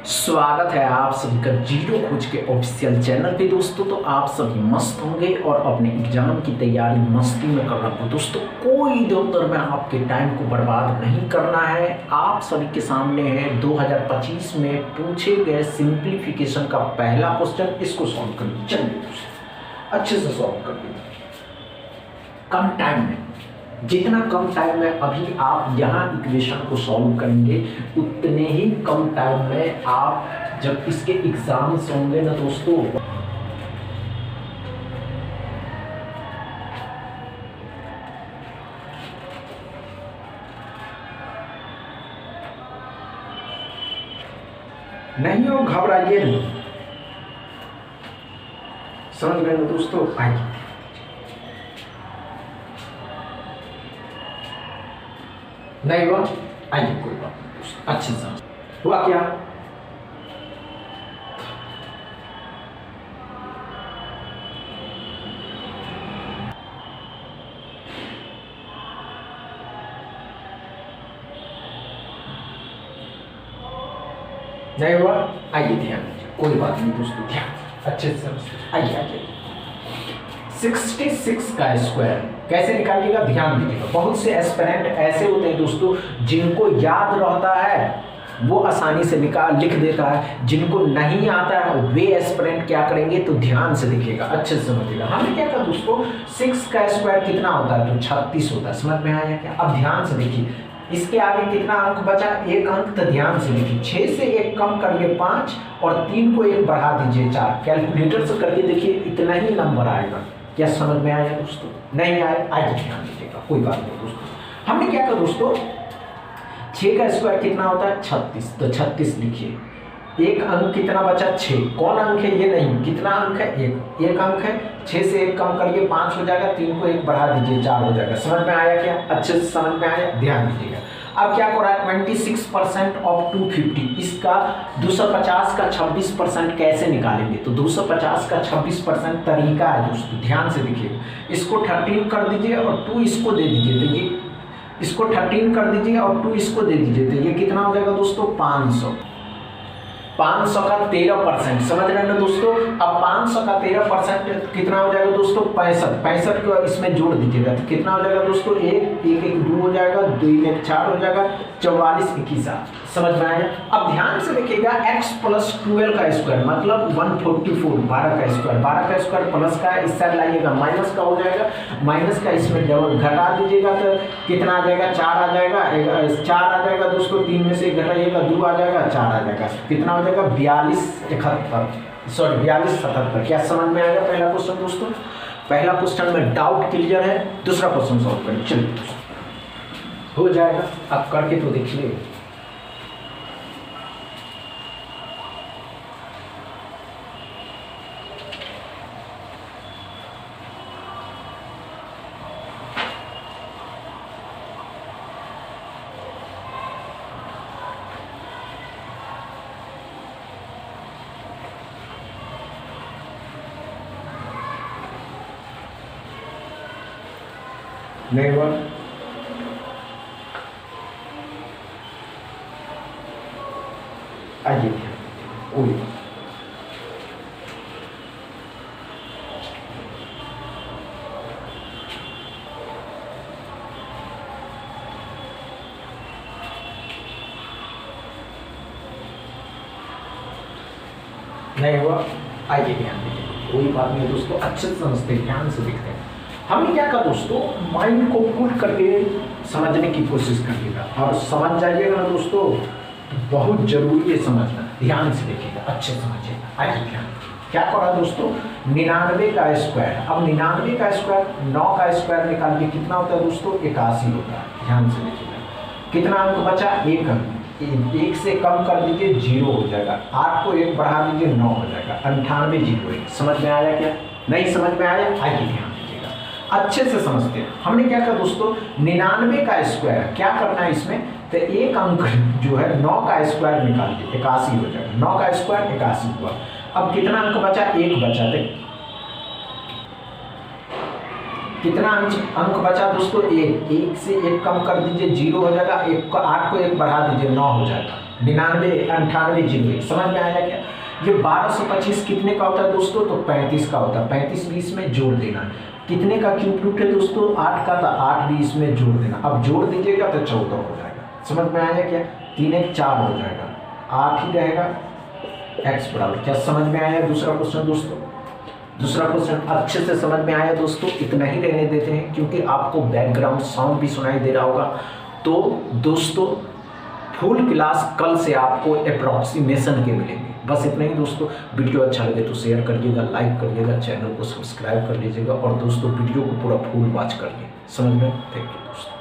स्वागत है आप सभी का जीरो खोज के ऑफिशियल चैनल पे। दोस्तों तो आप सभी मस्त होंगे और अपने एग्जाम की तैयारी मस्ती में कर रहे हो। दोस्तों कोई इधर उधर में आपके टाइम को बर्बाद नहीं करना है। आप सभी के सामने है 2025 में पूछे गए सिंप्लीफिकेशन का पहला क्वेश्चन। इसको सॉल्व करिए, चलिए अच्छे से सॉल्व कर लीजिए कम टाइम में। जितना कम टाइम में अभी आप यहाँ इक्वेशन को सॉल्व करेंगे उतने ही कम टाइम में आप जब इसके एग्जाम्स होंगे ना दोस्तों, नहीं हो घबराइए नहीं। समझ गए ना दोस्तों? आइए नहीं हुआ, आइए कोई बात नहीं, अच्छे से हुआ क्या? नहीं हुआ, आइए ध्यान दीजिए, कोई बात नहीं दोस्तों, ध्यान अच्छे से आइए आइए। 66 का स्क्वायर कैसे निकालिएगा, ध्यान दीजिएगा। बहुत से एस्पिरेंट ऐसे होते हैं दोस्तों जिनको याद रहता है वो आसानी से लिख देता है, जिनको नहीं आता है वे एस्पिरेंट क्या करेंगे तो ध्यान से देखिएगा, अच्छे से समझिएगा। हमने क्या कहा दोस्तों, 6 का स्क्वायर कितना होता है तो 36 होता है। समझ में आया क्या? अब ध्यान से देखिए, इसके आगे कितना अंक बचा, एक अंक, तो ध्यान से देखिए 6 से 1 कम करिए 5 और 3 को 1 बढ़ा दीजिए 4। कैलकुलेटर से करके देखिए इतना ही नंबर आएगा। क्या समझ में आया दोस्तों? नहीं आया, आइए ध्यान दीजिएगा, कोई बात नहीं दोस्तों। हमने क्या कहा दोस्तों, 6 का स्क्वायर कितना होता है 36, तो 36 लिखिए। एक अंक कितना बचा 6, कौन अंक है ये नहीं, कितना अंक है एक अंक है। 6 से 1 कम करिए 5 हो जाएगा, 3 को 1 बढ़ा दीजिए 4 हो जाएगा। समझ में आया क्या? अच्छे से समझ में आया, ध्यान दीजिएगा। अब क्या कर रहा है 26% ऑफ 250, इसका 250 का 26% कैसे निकालेंगे तो 250 का 26% तरीका है दोस्तों, ध्यान से देखिए। इसको 13 कर दीजिए और 2 इसको दे दीजिए, तो ये इसको 13 कर दीजिए और 2 इसको दे दीजिए, तो ये कितना हो जाएगा दोस्तों 500। 500 का 13%, समझ रहे हैं ना दोस्तों? अब 500 का 13% कितना हो जाएगा दोस्तों 65। 65 को इसमें जोड़ दीजिएगा तो कितना हो जाएगा दोस्तों 1 1 1 2 हो जाएगा, 2 1 4 हो जाएगा, 44 21 8। समझ में आया? अब ध्यान से देखिएगा, x प्लस 12 का स्क्वायर मतलब 144, 12 का स्क्वायर, 12 का स्क्वायर प्लस का इस साइड लाइएगा माइनस का हो जाएगा, माइनस का इसमें डबल घटा दीजिएगा तो कितना आ जाएगा 4 आ जाएगा, 4 आ जाएगा दोस्तों, 3 में से घटाइएगा 2 आ जाएगा, 4 आ जाएगा, कितना हो जाएगा 42 77। क्या समझ में आएगा पहला क्वेश्चन दोस्तों? पहला क्वेश्चन में डाउट क्लियर है, दूसरा क्वेश्चन सॉल्व करें, चलिए हो जाएगा। आप करके तो देखिए। नहीं हुआ, आइए कोई नहीं हुआ, आइए ध्यान दीजिए, कोई बात नहीं दोस्तों, अच्छे से समझते हैं, ध्यान से देखते हैं। हमने क्या कहा दोस्तों, माइंड को पुट करके समझने की कोशिश करिएगा और समझ जाइएगा ना दोस्तों, बहुत जरूरी है समझना, ध्यान से देखिएगा, अच्छे समझिएगा। आइए ध्यान, क्या करा दोस्तों 99 का स्क्वायर। अब 99 का स्क्वायर 9 का स्क्वायर निकालिए, कितना होता है दोस्तों 81 होता है। ध्यान से देखिएगा, कितना अंक बचा, एक अंक, 1 से कम कर दीजिए 0 हो जाएगा, 8 को 1 बढ़ा दीजिए 9 हो जाएगा, 98 0 1। समझ में आया क्या? नहीं समझ में आया? आइए ध्यान अच्छे से समझते हैं। हमने क्या कहा दोस्तों 99 का स्क्वायर क्या करना है इसमें, तो एक अंक जो है 9 का स्क्वायर निकालिए 81 हो जाएगा, 9 का स्क्वायर 81 हुआ। अब कितना अंक बचा, 1 बचा, कितना अंक बचा दोस्तों? एक से एक कम कर दीजिए, 0 हो जाएगा। 8 को 1 बढ़ा दीजिए, 9 हो जाएगा। 99, 98, 01। समझ में आया क्या? ये 1225 कितने का होता है दोस्तों? तो 35 का होता है। 35 भी इसमें जोड़ देना है। कितने का क्यूब रूट है दोस्तों? 8 का, था 8 भी इसमें जोड़ देना। अब जोड़ दीजिएगा तो 14 हो जाएगा। समझ में आया क्या? 3 1 4 हो जाएगा, 8 ही रहेगा। x बराबर क्या समझ में आया? दूसरा क्वेश्चन दोस्तों, दूसरा क्वेश्चन अच्छे से समझ में आया दोस्तों? इतना ही रहने देते हैं क्योंकि आपको बैकग्राउंड साउंड भी सुनाई दे रहा होगा। तो दोस्तों फुल क्लास कल से आपको अप्रॉक्सीमेशन के मिलेंगे। बस इतना ही दोस्तों। वीडियो अच्छा लगे तो शेयर करिएगा, लाइक करिएगा, चैनल को सब्सक्राइब कर लीजिएगा और दोस्तों वीडियो को पूरा फुल वॉच करिए। समझ में? थैंक यू दोस्तों।